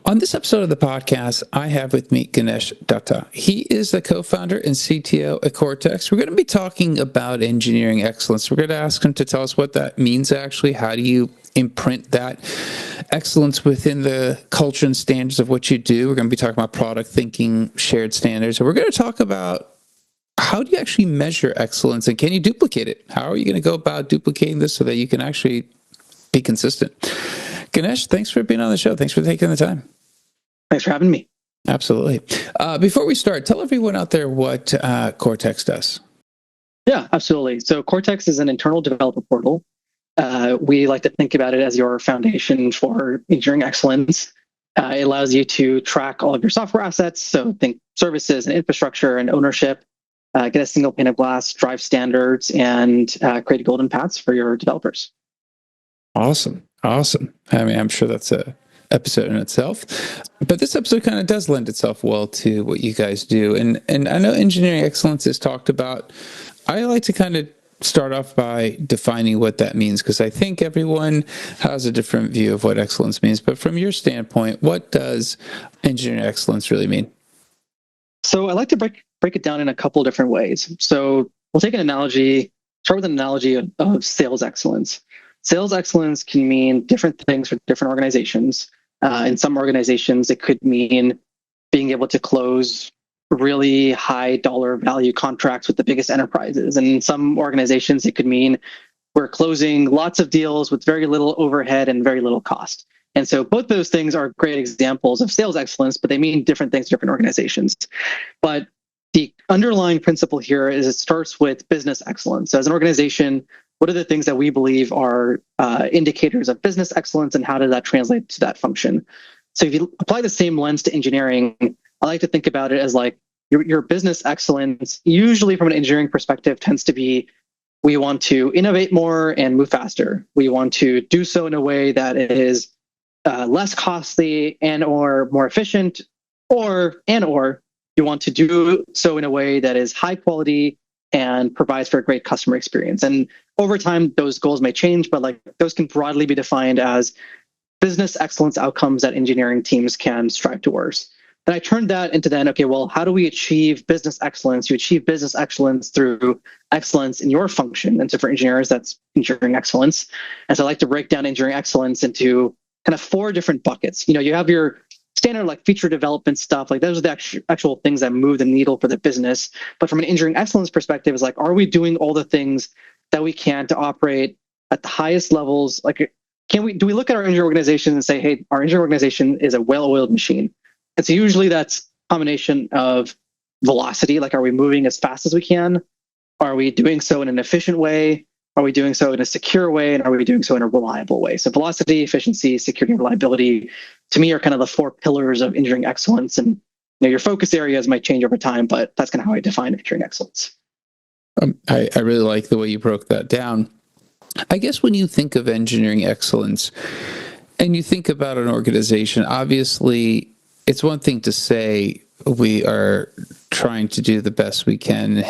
On this episode of the podcast, I have with me Ganesh Datta. He is the co-founder and CTO at Cortex. We're going to be talking about engineering excellence. We're going to ask him to tell us what that means actually. How do you imprint that excellence within the culture and standards of what you do? We're going to be talking about product thinking, shared standards. And we're going to talk about how do you actually measure excellence and can you duplicate it? How are you going to go about duplicating this so that you can actually be consistent? Ganesh, thanks for being on the show. Thanks for taking the time. Thanks for having me. Absolutely. Before we start, tell everyone out there what Cortex does. Yeah, absolutely. So Cortex is an internal developer portal. We like to think about it as your foundation for engineering excellence. It allows you to track all of your software assets. So think services and infrastructure and ownership, get a single pane of glass, drive standards, and create golden paths for your developers. Awesome. I mean, I'm sure that's a episode in itself, but this episode kind of does lend itself well to what you guys do. And I know engineering excellence is talked about. I like to kind of start off by defining what that means, because I think everyone has a different view of what excellence means. But from your standpoint, what does engineering excellence really mean? So I like to break it down in a couple different ways. So we'll take an analogy, start with an analogy of sales excellence. Sales excellence can mean different things for different organizations. In some organizations, it could mean being able to close really high dollar value contracts with the biggest enterprises. And in some organizations, it could mean we're closing lots of deals with very little overhead and very little cost. And so both those things are great examples of sales excellence, but they mean different things to different organizations. But the underlying principle here is it starts with business excellence. So as an organization, what are the things that we believe are indicators of business excellence, and how does that translate to that function? So if you apply the same lens to engineering, I like to think about it as like your business excellence, usually from an engineering perspective, tends to be we want to innovate more and move faster. We want to do so in a way that is less costly and or more efficient, or you want to do so in a way that is high quality and provides for a great customer experience. And over time, those goals may change, but like those can broadly be defined as business excellence outcomes that engineering teams can strive towards. And I turned that into then, okay, well, how do we achieve business excellence? You achieve business excellence through excellence in your function. And so for engineers, that's engineering excellence. And so I like to break down engineering excellence into kind of 4 different buckets. You have your standard like feature development stuff, like those are the actual things that move the needle for the business. But from an engineering excellence perspective, is like, are we doing all the things that we can to operate at the highest levels? Like, do we look at our engineering organization and say, hey, our engineering organization is a well-oiled machine? And so usually that's a combination of velocity, like are we moving as fast as we can? Are we doing so in an efficient way? Are we doing so in a secure way? And are we doing so in a reliable way? So velocity, efficiency, security, and reliability, to me, are kind of the 4 pillars of engineering excellence. And your focus areas might change over time, but that's kind of how I define engineering excellence. I really like the way you broke that down. I guess when you think of engineering excellence and you think about an organization, obviously it's one thing to say we are trying to do the best we can,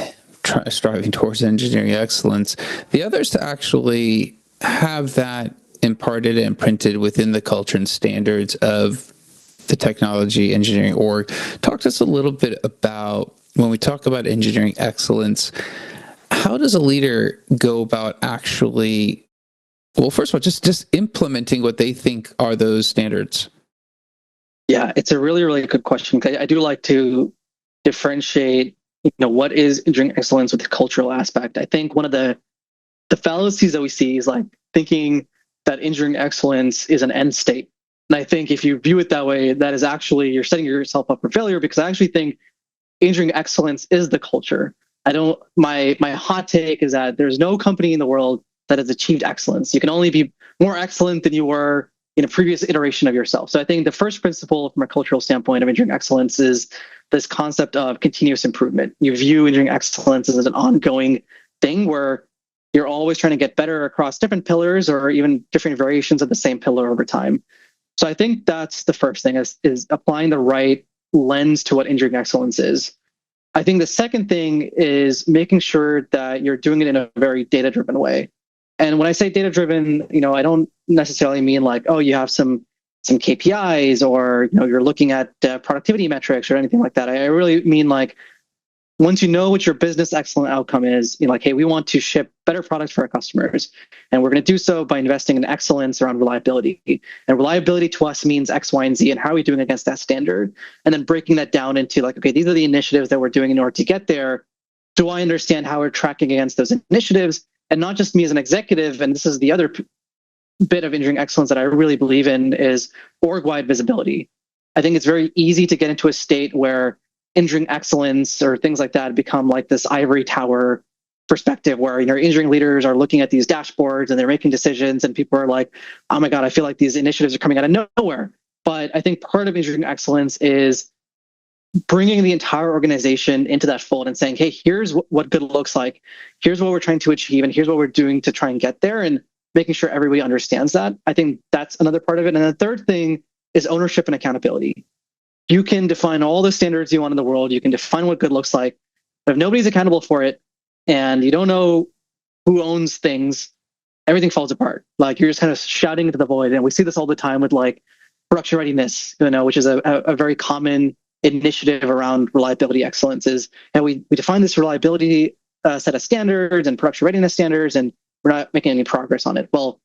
striving towards engineering excellence. The other is to actually have that imparted and printed within the culture and standards of the technology engineering org. Talk to us a little bit about, when we talk about engineering excellence, how does a leader go about actually, well, first of all, just implementing what they think are those standards? Yeah, it's a really, really good question. I do like to differentiate, what is engineering excellence with the cultural aspect. I think one of the fallacies that we see is like thinking that engineering excellence is an end state. And I think if you view it that way, that is actually, you're setting yourself up for failure, because I actually think engineering excellence is the culture. My hot take is that there's no company in the world that has achieved excellence. You can only be more excellent than you were in a previous iteration of yourself. So I think the first principle from a cultural standpoint of engineering excellence is this concept of continuous improvement. You view engineering excellence as an ongoing thing where you're always trying to get better across different pillars or even different variations of the same pillar over time. So I think that's the first thing is applying the right lens to what engineering excellence is. I think the second thing is making sure that you're doing it in a very data-driven way. And when I say data-driven, I don't necessarily mean like, oh, you have some some KPIs, or you're looking at productivity metrics or anything like that. I really mean like, once you know what your business excellent outcome is, like, hey, we want to ship better products for our customers, and we're going to do so by investing in excellence around reliability. And reliability to us means X, Y, and Z, and how are we doing against that standard? And then breaking that down into like, okay, these are the initiatives that we're doing in order to get there. Do I understand how we're tracking against those initiatives? And not just me as an executive, and this is the other bit of engineering excellence that I really believe in, is org-wide visibility. I think it's very easy to get into a state where engineering excellence or things like that become like this ivory tower perspective where engineering leaders are looking at these dashboards and they're making decisions, and people are like, oh my God, I feel like these initiatives are coming out of nowhere. But I think part of engineering excellence is bringing the entire organization into that fold and saying, hey, here's what good looks like. Here's what we're trying to achieve, and here's what we're doing to try and get there, and making sure everybody understands that. I think that's another part of it. And the third thing is ownership and accountability. You can define all the standards you want in the world. You can define what good looks like. But if nobody's accountable for it and you don't know who owns things, everything falls apart. Like, you're just kind of shouting into the void. And we see this all the time with like production readiness, which is a very common initiative around reliability excellence. And we define this reliability set of standards and production readiness standards, and we're not making any progress on it. Well,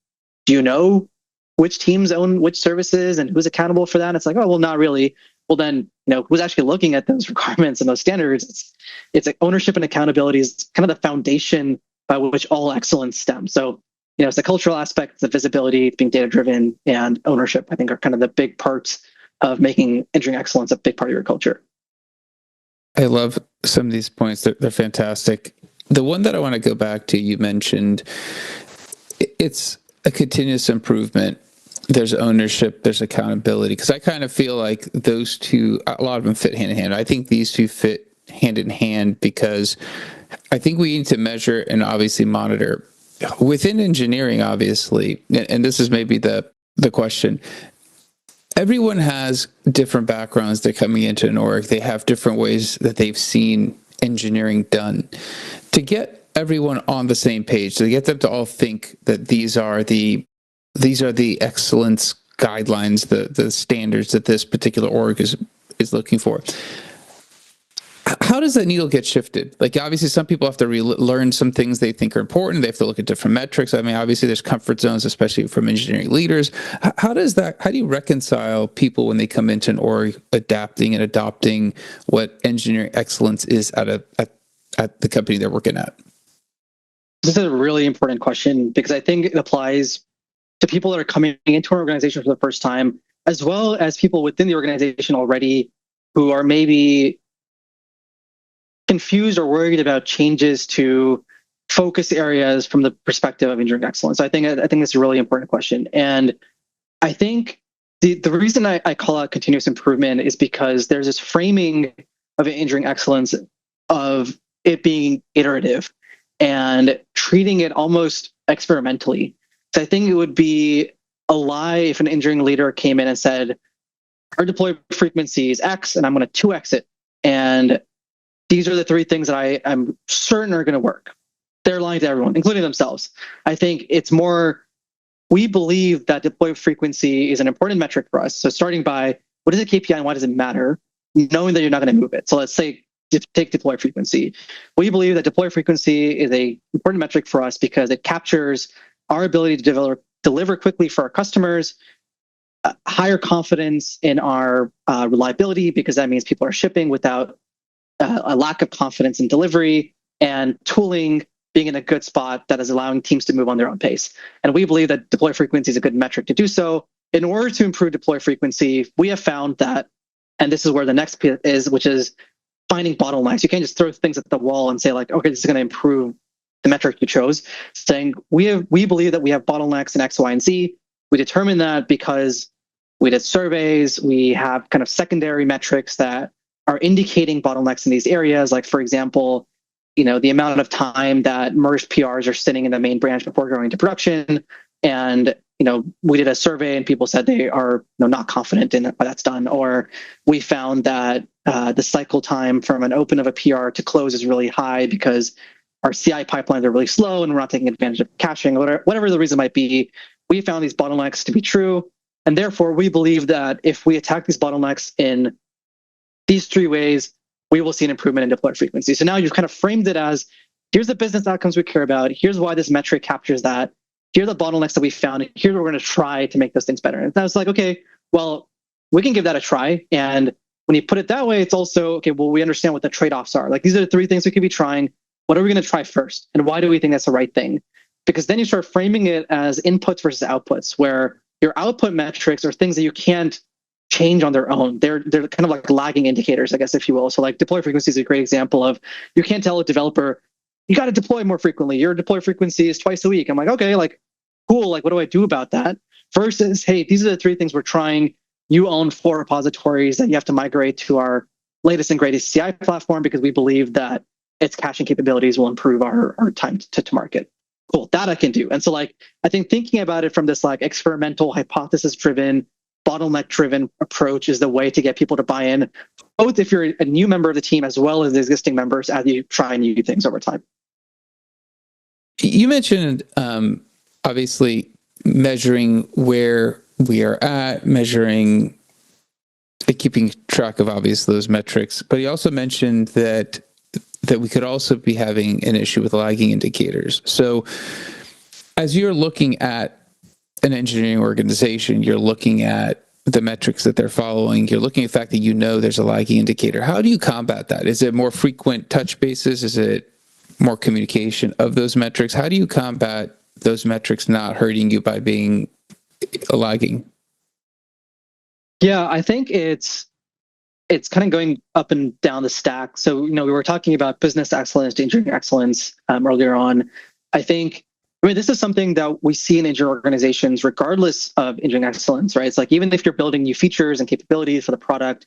do you know which teams own which services and who's accountable for that? It's like, oh, well, not really. Well, then, who's actually looking at those requirements and those standards? It's like ownership and accountability is kind of the foundation by which all excellence stems. So, it's the cultural aspect, the visibility, being data-driven, and ownership, I think, are kind of the big parts of making engineering excellence a big part of your culture. I love some of these points. They're fantastic. The one that I want to go back to, you mentioned, it's a continuous improvement. There's ownership, there's accountability, because I kind of feel like those two, a lot of them fit hand in hand. I think these two fit hand in hand because I think we need to measure and obviously monitor. Within engineering, obviously, and this is maybe the question, everyone has different backgrounds. They're coming into an org. They have different ways that they've seen engineering done. To get everyone on the same page, to get them to all think that these are the excellence guidelines, the standards that this particular org is looking for. How does that needle get shifted? Like, obviously, some people have to learn some things they think are important. They have to look at different metrics. I mean, obviously, there's comfort zones, especially from engineering leaders. How do you reconcile people when they come into an org adapting and adopting what engineering excellence is at the company they're working at? This is a really important question because I think it applies to people that are coming into an organization for the first time, as well as people within the organization already who are maybe confused or worried about changes to focus areas from the perspective of engineering excellence. So I think that's a really important question. And I think the reason I call out continuous improvement is because there's this framing of engineering excellence of it being iterative and treating it almost experimentally. So I think it would be a lie if an engineering leader came in and said, our deploy frequency is X and I'm going to 2X it. And these are the three things that I'm certain are going to work. They're lying to everyone, including themselves. I think it's more, we believe that deploy frequency is an important metric for us. So starting by, what is a KPI and why does it matter? Knowing that you're not going to move it. So let's say, take deploy frequency. We believe that deploy frequency is an important metric for us because it captures our ability to deliver quickly for our customers, higher confidence in our reliability, because that means people are shipping without a lack of confidence in delivery, and tooling being in a good spot that is allowing teams to move on their own pace. And we believe that deploy frequency is a good metric to do so. In order to improve deploy frequency, we have found that, and this is where the next bit is, which is finding bottlenecks. You can't just throw things at the wall and say like, okay, this is going to improve the metric you chose. Saying we believe that we have bottlenecks in X, Y, and Z. We determined that because we did surveys. We have kind of secondary metrics that are indicating bottlenecks in these areas. Like, for example, the amount of time that merged PRs are sitting in the main branch before going into production. And, we did a survey and people said they are not confident in why that's done. Or we found that the cycle time from an open of a PR to close is really high because our CI pipelines are really slow and we're not taking advantage of caching, whatever the reason might be. We found these bottlenecks to be true. And therefore, we believe that if we attack these bottlenecks in these 3 ways, we will see an improvement in deploy frequency. So now you've kind of framed it as, here's the business outcomes we care about. Here's why this metric captures that. Here are the bottlenecks that we found. Here's what we're going to try to make those things better. And I was like, okay, well, we can give that a try. And when you put it that way, it's also, okay, well, we understand what the trade-offs are. Like, these are the 3 things we could be trying. What are we going to try first? And why do we think that's the right thing? Because then you start framing it as inputs versus outputs, where your output metrics are things that you can't change on their own. They're kind of like lagging indicators, I guess, if you will. So like deploy frequency is a great example of, you can't tell a developer, you got to deploy more frequently. Your deploy frequency is twice a week. I'm like, okay, like, cool. Like, what do I do about that? Versus, hey, these are the 3 things we're trying. You own 4 repositories that you have to migrate to our latest and greatest CI platform because we believe that its caching capabilities will improve our time to market. Cool, that I can do. And so like, I think thinking about it from this like experimental, hypothesis-driven, bottleneck-driven approach is the way to get people to buy in, both if you're a new member of the team as well as the existing members as you try new things over time. You mentioned, obviously, measuring where we are at, measuring, keeping track of obviously those metrics, but you also mentioned that we could also be having an issue with lagging indicators. So as you're looking at an engineering organization, you're looking at the metrics that they're following, you're looking at the fact that you know there's a lagging indicator. How do you combat that? Is it more frequent touch bases? Is it more communication of those metrics? How do you combat those metrics not hurting you by being lagging? Yeah, I think it's kind of going up and down the stack. So, we were talking about business excellence to engineering excellence earlier on. This is something that we see in engineering organizations, regardless of engineering excellence, right? It's like, even if you're building new features and capabilities for the product,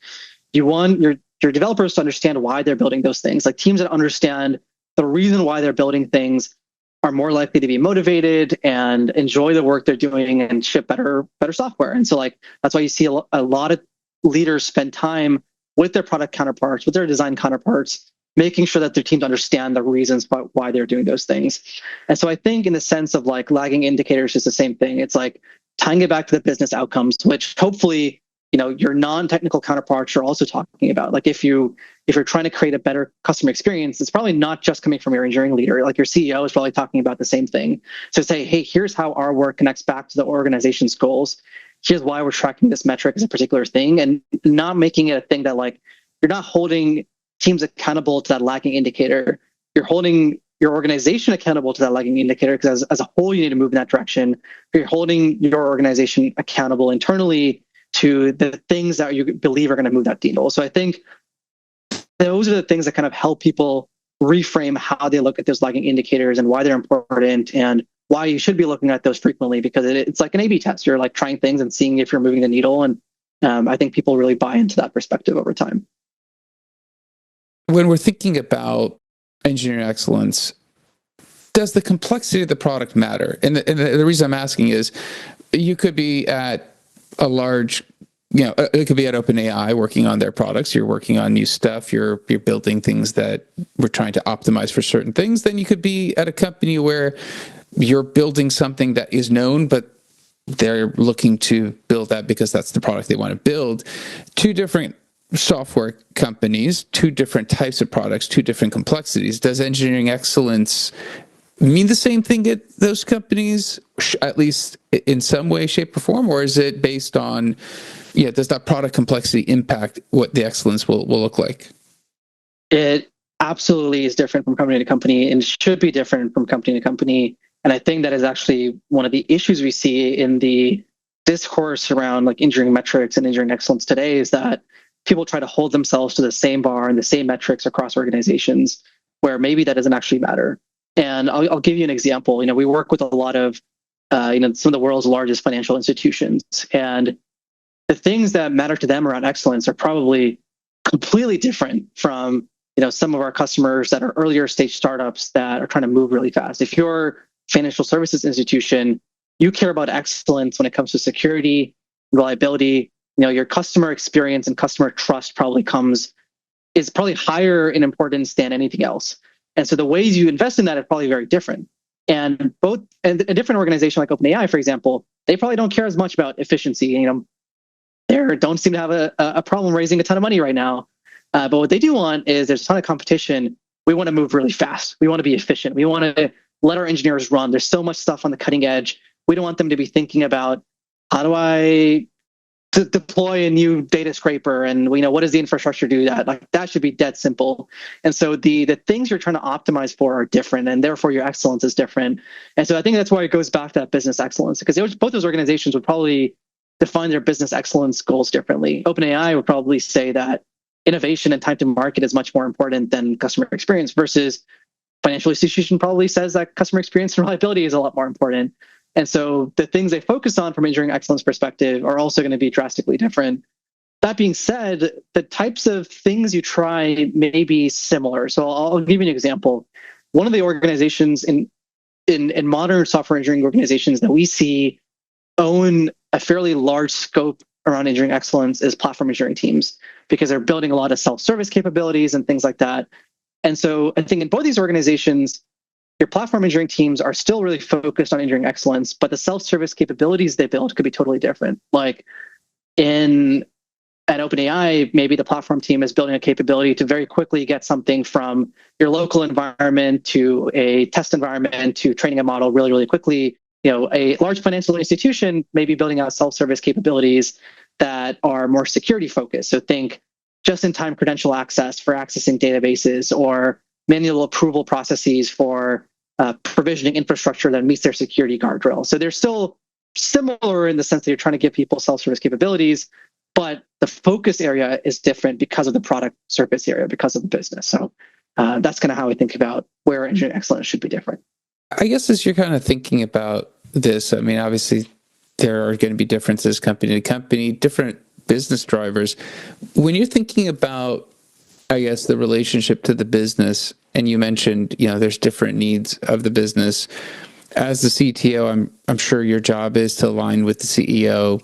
you want your developers to understand why they're building those things. Like, teams that understand the reason why they're building things are more likely to be motivated and enjoy the work they're doing and ship better software. And so like, that's why you see a lot of leaders spend time with their product counterparts, with their design counterparts, making sure that their teams understand the reasons why they're doing those things. And so I think in the sense of like lagging indicators is the same thing. It's like tying it back to the business outcomes, which hopefully, your non-technical counterparts are also talking about. Like, if you're trying to create a better customer experience, it's probably not just coming from your engineering leader. Like, your CEO is probably talking about the same thing. So say, hey, here's how our work connects back to the organization's goals. Here's why we're tracking this metric as a particular thing, and not making it a thing that like, you're not holding teams accountable to that lagging indicator. You're holding your organization accountable to that lagging indicator, because as a whole, you need to move in that direction. You're holding your organization accountable internally to the things that you believe are going to move that needle. So I think those are the things that kind of help people reframe how they look at those lagging indicators and why they're important and why you should be looking at those frequently, because it's like an A/B test. You're like trying things and seeing if you're moving the needle. And I think people really buy into that perspective over time. When we're thinking about engineering excellence, does the complexity of the product matter? And the reason I'm asking is, you could be at a large, it could be at OpenAI working on their products. You're working on new stuff. You're building things that we're trying to optimize for certain things. Then you could be at a company where you're building something that is known, but they're looking to build that because that's the product they want to build. Two different software companies, two different types of products, two different complexities. Does engineering excellence mean the same thing at those companies, at least in some way, shape, or form? Or is it based on, does that product complexity impact what the excellence will look like? It absolutely is different from company to company and should be different from company to company. And I think that is actually one of the issues we see in the discourse around like engineering metrics and engineering excellence today, is that people try to hold themselves to the same bar and the same metrics across organizations, where maybe that doesn't actually matter. And I'll give you an example. We work with a lot of, some of the world's largest financial institutions, and the things that matter to them around excellence are probably completely different from, some of our customers that are earlier stage startups that are trying to move really fast. If you're a financial services institution, you care about excellence when it comes to security, reliability. Your customer experience and customer trust is probably higher in importance than anything else. And so the ways you invest in that are probably very different. And a different organization like OpenAI, for example, they probably don't care as much about efficiency. They don't seem to have a problem raising a ton of money right now. But what they do want is there's a ton of competition. We want to move really fast. We want to be efficient. We want to let our engineers run. There's so much stuff on the cutting edge. We don't want them to be thinking about how do I to deploy a new data scraper and what does the infrastructure do that should be dead simple. And so the things you're trying to optimize for are different, and therefore your excellence is different. And so I think that's why it goes back to that business excellence, because both those organizations would probably define their business excellence goals differently. OpenAI would probably say that innovation and time to market is much more important than customer experience, versus financial institution probably says that customer experience and reliability is a lot more important. And so the things they focus on from engineering excellence perspective are also going to be drastically different. That being said, the types of things you try may be similar. So I'll give you an example. One of the organizations in modern software engineering organizations that we see own a fairly large scope around engineering excellence is platform engineering teams, because they're building a lot of self-service capabilities and things like that. And so I think in both these organizations, your platform engineering teams are still really focused on engineering excellence, but the self-service capabilities they build could be totally different. Like at OpenAI, maybe the platform team is building a capability to very quickly get something from your local environment to a test environment to training a model really, really quickly. A large financial institution may be building out self-service capabilities that are more security focused. So think just-in-time credential access for accessing databases, or manual approval processes for provisioning infrastructure that meets their security guardrail. So they're still similar in the sense that you're trying to give people self-service capabilities, but the focus area is different because of the product surface area, because of the business. So that's kind of how I think about where engineering excellence should be different. I guess as you're kind of thinking about this, I mean, obviously there are going to be differences company to company, different business drivers. When you're thinking about, I guess, the relationship to the business, and you mentioned, there's different needs of the business. As the CTO, I'm sure your job is to align with the CEO,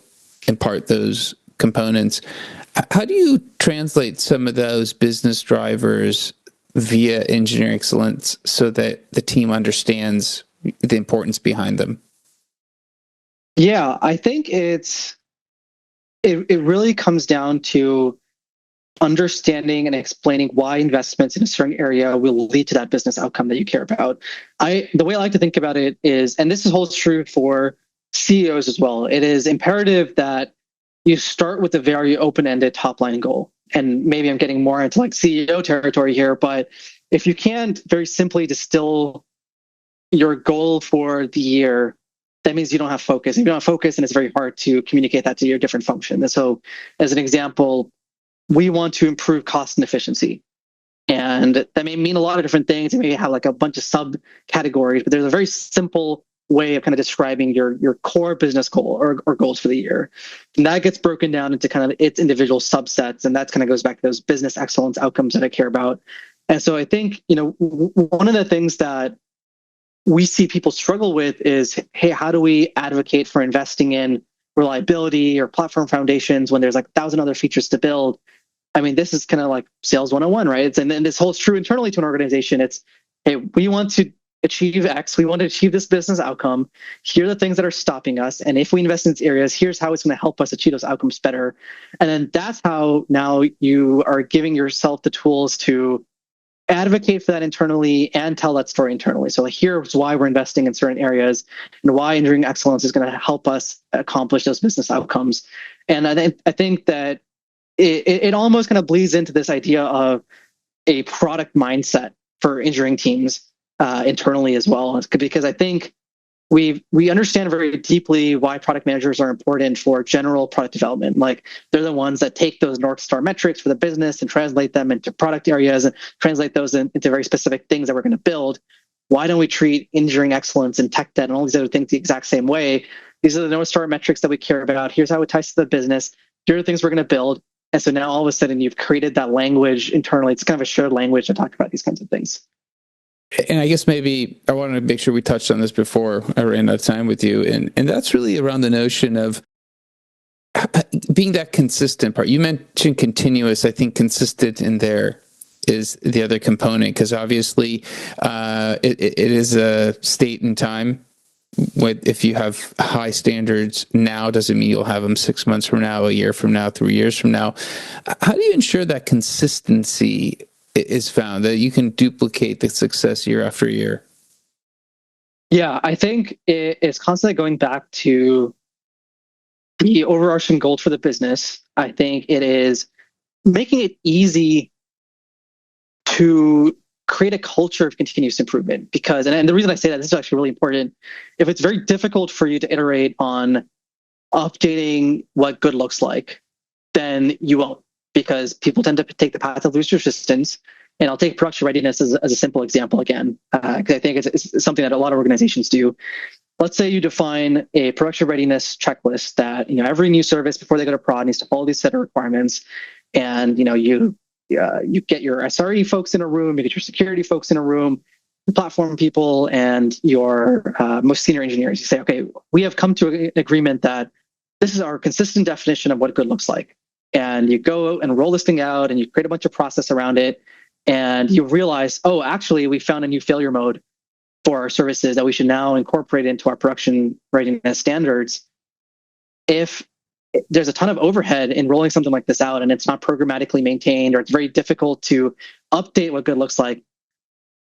impart those components. How do you translate some of those business drivers via engineering excellence so that the team understands the importance behind them? Yeah, I think it really comes down to understanding and explaining why investments in a certain area will lead to that business outcome that you care about. The way I like to think about it is, and this holds true for CEOs as well, it is imperative that you start with a very open-ended top-line goal. And maybe I'm getting more into like CEO territory here, but if you can't very simply distill your goal for the year, that means you don't have focus. If you don't have focus, then it's very hard to communicate that to your different functions. And so, as an example, we want to improve cost and efficiency. And that may mean a lot of different things. It may have like a bunch of subcategories, but there's a very simple way of kind of describing your core business goal or goals for the year. And that gets broken down into kind of its individual subsets. And that kind of goes back to those business excellence outcomes that I care about. And so I think, one of the things that we see people struggle with is, hey, how do we advocate for investing in reliability or platform foundations when there's like 1,000 other features to build? I mean, this is kind of like sales 101, right? And then this holds true internally to an organization. It's, hey, we want to achieve X. We want to achieve this business outcome. Here are the things that are stopping us. And if we invest in these areas, here's how it's going to help us achieve those outcomes better. And then that's how now you are giving yourself the tools to advocate for that internally and tell that story internally. So here's why we're investing in certain areas and why engineering excellence is going to help us accomplish those business outcomes. And I think that it almost kind of bleeds into this idea of a product mindset for engineering teams internally as well, because I think we understand very deeply why product managers are important for general product development. Like, they're the ones that take those North Star metrics for the business and translate them into product areas and translate those into very specific things that we're going to build. Why don't we treat engineering excellence and tech debt and all these other things the exact same way? These are the North Star metrics that we care about. Here's how it ties to the business. Here are the things we're going to build. And so now all of a sudden you've created that language internally. It's kind of a shared language to talk about these kinds of things. And I guess maybe I wanted to make sure we touched on this before I ran out of time with you. And that's really around the notion of being that consistent part. You mentioned continuous, I think consistent in there is the other component, because obviously it is a state and time. If you have high standards now, doesn't mean you'll have them 6 months from now, a year from now, 3 years from now. How do you ensure that consistency is found, that you can duplicate the success year after year? Yeah, I think it's constantly going back to the overarching goal for the business. I think it is making it easy to create a culture of continuous improvement, because, and the reason I say that, this is actually really important. If it's very difficult for you to iterate on updating what good looks like, then you won't, because people tend to take the path of least resistance. And I'll take production readiness as a simple example again, because I think it's something that a lot of organizations do. Let's say you define a production readiness checklist that, every new service before they go to prod needs to follow these set of requirements, and you get your SRE folks in a room, you get your security folks in a room, the platform people, and your most senior engineers. You say, okay, we have come to an agreement that this is our consistent definition of what good looks like. And you go and roll this thing out, and you create a bunch of process around it, and you realize, oh, actually, we found a new failure mode for our services that we should now incorporate into our production readiness standards. If there's a ton of overhead in rolling something like this out, and it's not programmatically maintained, or it's very difficult to update what good looks like,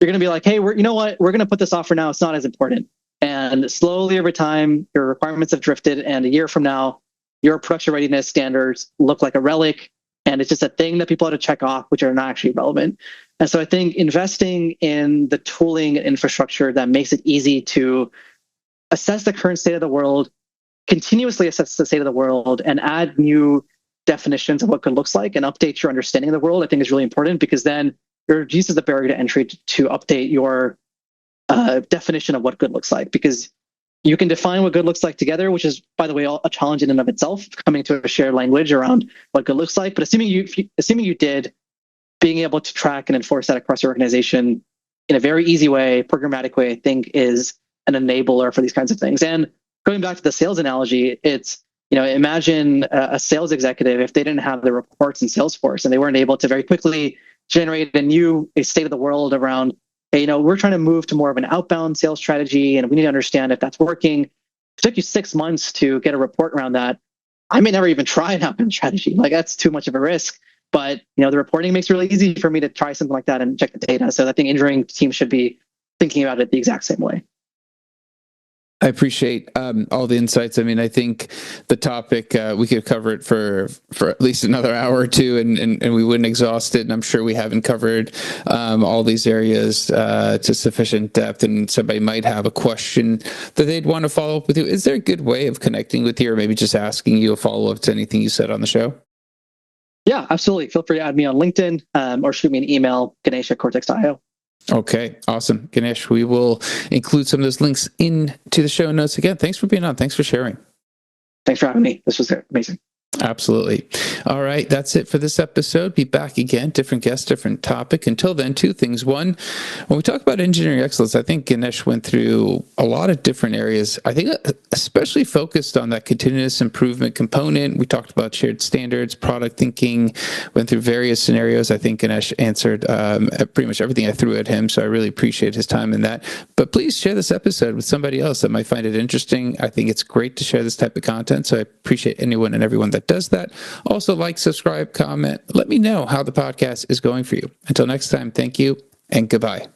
you're going to be like, hey, we're going to put this off for now. It's not as important. And slowly over time, your requirements have drifted, and a year from now, your production readiness standards look like a relic, and it's just a thing that people have to check off, which are not actually relevant. And so I think investing in the tooling and infrastructure that makes it easy to assess the current state of the world, continuously assess the state of the world, and add new definitions of what good looks like and update your understanding of the world, I think is really important, because then it reduces the barrier to entry to update your definition of what good looks like. Because you can define what good looks like together, which is, by the way, a challenge in and of itself, coming to a shared language around what good looks like. But assuming you did, being able to track and enforce that across your organization in a very easy way, programmatic way, I think is an enabler for these kinds of things. And going back to the sales analogy, it's, imagine a sales executive, if they didn't have the reports in Salesforce and they weren't able to very quickly generate a state of the world around, hey, we're trying to move to more of an outbound sales strategy, and we need to understand if that's working. It took you 6 months to get a report around that. I may never even try an outbound strategy. Like, that's too much of a risk. But the reporting makes it really easy for me to try something like that and check the data. So I think engineering teams should be thinking about it the exact same way. I appreciate all the insights. I mean, I think the topic, we could cover it for at least another hour or two, and we wouldn't exhaust it. And I'm sure we haven't covered all these areas to sufficient depth. And somebody might have a question that they'd want to follow up with you. Is there a good way of connecting with you, or maybe just asking you a follow-up to anything you said on the show? Yeah, absolutely. Feel free to add me on LinkedIn or shoot me an email, Ganesh@cortex.io. Okay, awesome. Ganesh, we will include some of those links into the show notes. Again, thanks for being on. Thanks for sharing. Thanks for having me. This was amazing. Absolutely. All right. That's it for this episode. Be back again. Different guest, different topic. Until then, two things. One, when we talk about engineering excellence, I think Ganesh went through a lot of different areas. I think especially focused on that continuous improvement component. We talked about shared standards, product thinking, went through various scenarios. I think Ganesh answered pretty much everything I threw at him. So I really appreciate his time in that. But please share this episode with somebody else that might find it interesting. I think it's great to share this type of content. So I appreciate anyone and everyone that does that. Also, like, subscribe, comment. Let me know how the podcast is going for you. Until next time, thank you and goodbye.